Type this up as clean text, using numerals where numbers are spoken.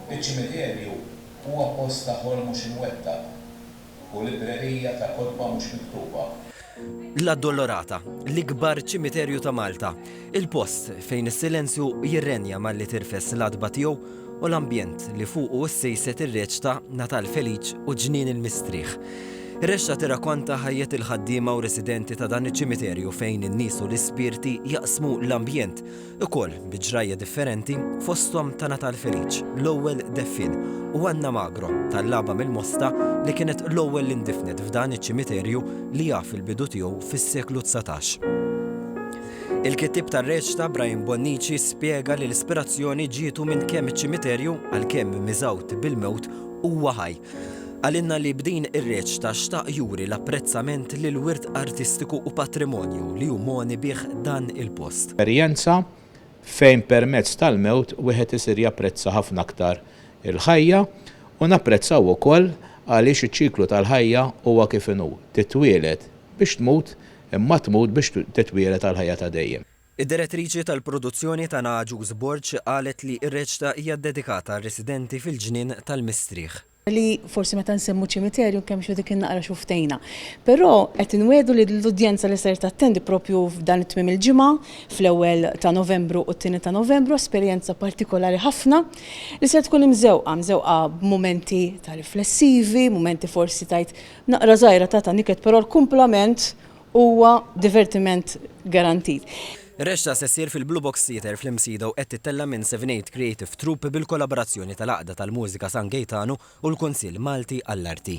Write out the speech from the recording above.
Iċ-ċimiterju huwa post ta' ħolm mhux imwettaq u librerija ta' kotba mhux miktuba. L-Addolorata, l-ikbar ċimiterju ta' Malta, il-post fejn is-silenzju jirrenja malli tirfes l-adba tiegħu u l-ambjent li fuqu ssejset ir-reċta Natal Feliċ u ġnien il-mistrieħ. Ir-reċta tirrakkonta ħajjet il-ħaddiema u residenti ta' dan iċ-ċimiterju fejn in-nies u l-ispirti jaqsmu l-ambjent ukoll bi ġrajja differenti fosthom ta' Natal Feliċ, l-ewwel deffin u Anna Magro tal-laba mill-Mosta li kienet l-ewwel li ndifnet f'dan iċ-ċimiterju li jaf il-bidu tiegħu fis-seklu 19. Il-kittib tar-reċta Brian Bonnici spjega li l-ispirazzjoni ġietu minn kemm iċ-ċimiterju għalkemm miżawt bil-mewt huwa ħaj. Għalinna li b'din ir-reċta xtaq juri l-apprezzament lil wirt artistiku u patrimonju li humoni bih dan il-post. Esperjenza fejn permezz tal-mewt wieħed isir japprezza ħafna aktar il-ħajja u napprezzaw ukoll għaliex iċ-ċiklu tal-ħajja huwa kif inhu titwieled biex tmut imma tmut biex titwieled tal-ħajja ta' dejjem. Id-direttriċi tal-produzzjoni ta' Naġuż Borġ qalet li r-reċta hija dedikata għar-residenti fil-ġnien tal-mistrieħ. Li forsi meta nsemmu ċimiterju kemm xi dik innaqra xuftejna. Però qed inwedu li l-udjenza li ser tattendi propju f'dan it-tmiem il-ġimgħa fl-ewwel ta' Novembru u t-tieni ta' Novembru esperjenza partikolari ħafna li se tkun imżewqa b'mumenti ta' riflessivi, mumenti forsi tajt naqra żgħira ta' niket, però l-kumplament huwa divertiment garantit. Ir-reċta se ssir fil-Blue Box Theatre fl-Imsida u qed titella minn 78 Creative Troupe bil-kollaborazzjoni tal-Għaqda tal-Mużika San Gaetano u l-Kunsill Malti għall-Arti.